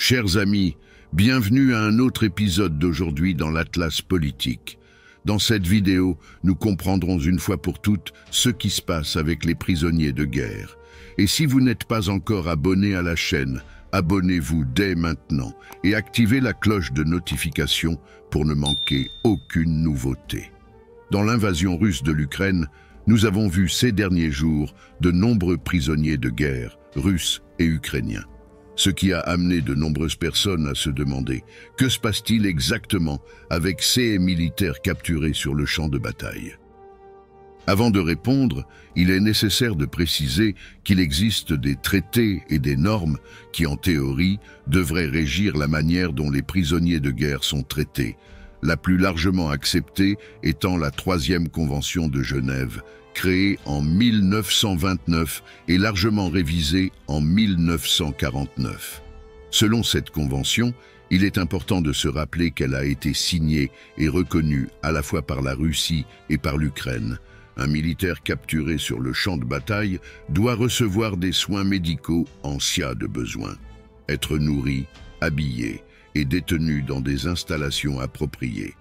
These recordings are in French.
Chers amis, bienvenue à un autre épisode d'aujourd'hui dans l'Atlas politique. Dans cette vidéo, nous comprendrons une fois pour toutes ce qui se passe avec les prisonniers de guerre. Et si vous n'êtes pas encore abonné à la chaîne, abonnez-vous dès maintenant et activez la cloche de notification pour ne manquer aucune nouveauté. Dans l'invasion russe de l'Ukraine, nous avons vu ces derniers jours de nombreux prisonniers de guerre, russes et ukrainiens. Ce qui a amené de nombreuses personnes à se demander que se passe-t-il exactement avec ces militaires capturés sur le champ de bataille. Avant de répondre, il est nécessaire de préciser qu'il existe des traités et des normes qui, en théorie, devraient régir la manière dont les prisonniers de guerre sont traités, la plus largement acceptée étant la 3e Convention de Genève, créée en 1929 et largement révisée en 1949. Selon cette convention, il est important de se rappeler qu'elle a été signée et reconnue à la fois par la Russie et par l'Ukraine. Un militaire capturé sur le champ de bataille doit recevoir des soins médicaux en cas de besoin, être nourri, habillé et détenu dans des installations appropriées,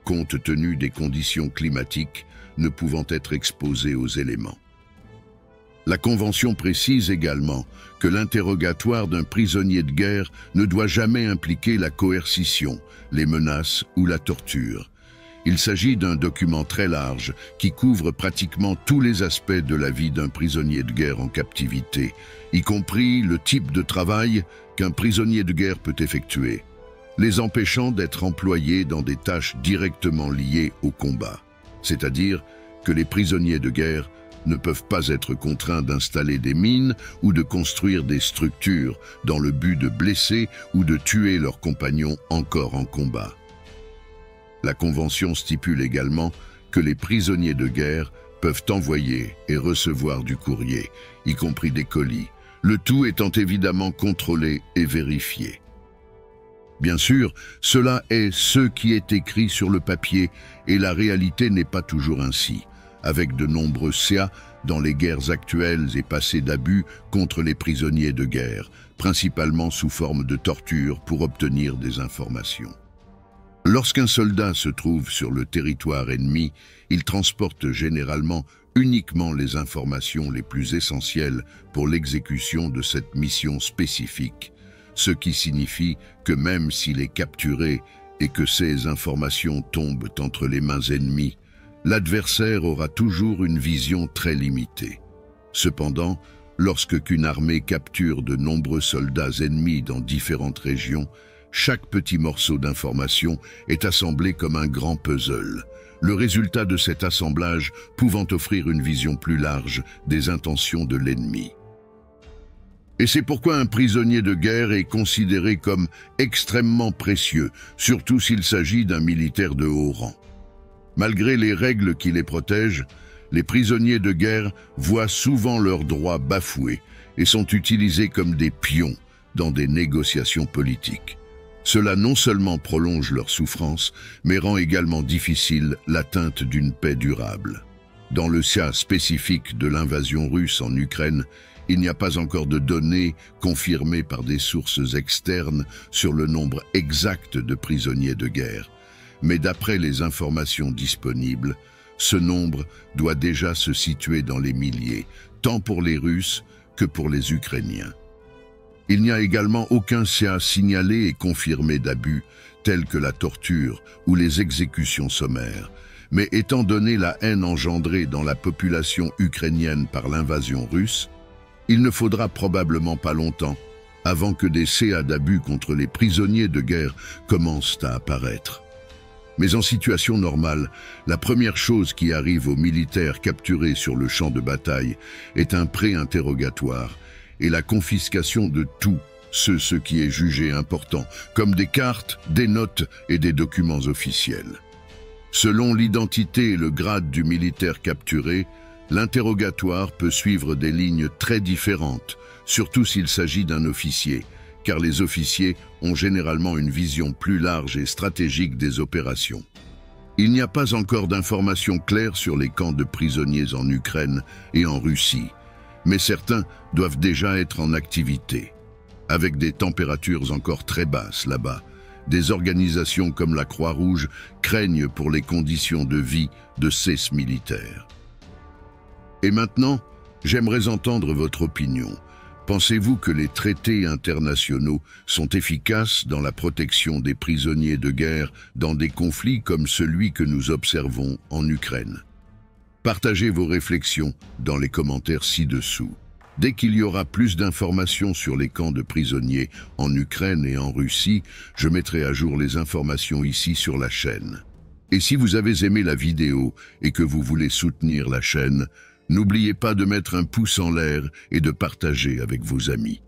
compte tenu des conditions climatiques ne pouvant être exposés aux éléments. La Convention précise également que l'interrogatoire d'un prisonnier de guerre ne doit jamais impliquer la coercition, les menaces ou la torture. Il s'agit d'un document très large qui couvre pratiquement tous les aspects de la vie d'un prisonnier de guerre en captivité, y compris le type de travail qu'un prisonnier de guerre peut effectuer, les empêchant d'être employés dans des tâches directement liées au combat. C'est-à-dire que les prisonniers de guerre ne peuvent pas être contraints d'installer des mines ou de construire des structures dans le but de blesser ou de tuer leurs compagnons encore en combat. La Convention stipule également que les prisonniers de guerre peuvent envoyer et recevoir du courrier, y compris des colis, le tout étant évidemment contrôlé et vérifié. Bien sûr, cela est ce qui est écrit sur le papier et la réalité n'est pas toujours ainsi, avec de nombreux cas dans les guerres actuelles et passées d'abus contre les prisonniers de guerre, principalement sous forme de torture pour obtenir des informations. Lorsqu'un soldat se trouve sur le territoire ennemi, il transporte généralement uniquement les informations les plus essentielles pour l'exécution de cette mission spécifique, ce qui signifie que même s'il est capturé et que ces informations tombent entre les mains ennemies, l'adversaire aura toujours une vision très limitée. Cependant, lorsqu'une armée capture de nombreux soldats ennemis dans différentes régions, chaque petit morceau d'information est assemblé comme un grand puzzle, le résultat de cet assemblage pouvant offrir une vision plus large des intentions de l'ennemi. Et c'est pourquoi un prisonnier de guerre est considéré comme extrêmement précieux, surtout s'il s'agit d'un militaire de haut rang. Malgré les règles qui les protègent, les prisonniers de guerre voient souvent leurs droits bafoués et sont utilisés comme des pions dans des négociations politiques. Cela non seulement prolonge leur souffrance, mais rend également difficile l'atteinte d'une paix durable. Dans le cas spécifique de l'invasion russe en Ukraine, il n'y a pas encore de données confirmées par des sources externes sur le nombre exact de prisonniers de guerre. Mais d'après les informations disponibles, ce nombre doit déjà se situer dans les milliers, tant pour les Russes que pour les Ukrainiens. Il n'y a également aucun cas signalé et confirmé d'abus, tels que la torture ou les exécutions sommaires. Mais étant donné la haine engendrée dans la population ukrainienne par l'invasion russe, il ne faudra probablement pas longtemps avant que des cas d'abus contre les prisonniers de guerre commencent à apparaître. Mais en situation normale, la première chose qui arrive aux militaires capturés sur le champ de bataille est un pré-interrogatoire et la confiscation de tout ce qui est jugé important, comme des cartes, des notes et des documents officiels. Selon l'identité et le grade du militaire capturé, l'interrogatoire peut suivre des lignes très différentes, surtout s'il s'agit d'un officier, car les officiers ont généralement une vision plus large et stratégique des opérations. Il n'y a pas encore d'informations claires sur les camps de prisonniers en Ukraine et en Russie, mais certains doivent déjà être en activité. avec des températures encore très basses là-bas. Des organisations comme la Croix-Rouge craignent pour les conditions de vie de ces militaires. Et maintenant, j'aimerais entendre votre opinion. Pensez-vous que les traités internationaux sont efficaces dans la protection des prisonniers de guerre dans des conflits comme celui que nous observons en Ukraine? Partagez vos réflexions dans les commentaires ci-dessous. Dès qu'il y aura plus d'informations sur les camps de prisonniers en Ukraine et en Russie, je mettrai à jour les informations ici sur la chaîne. Et si vous avez aimé la vidéo et que vous voulez soutenir la chaîne, n'oubliez pas de mettre un pouce en l'air et de partager avec vos amis.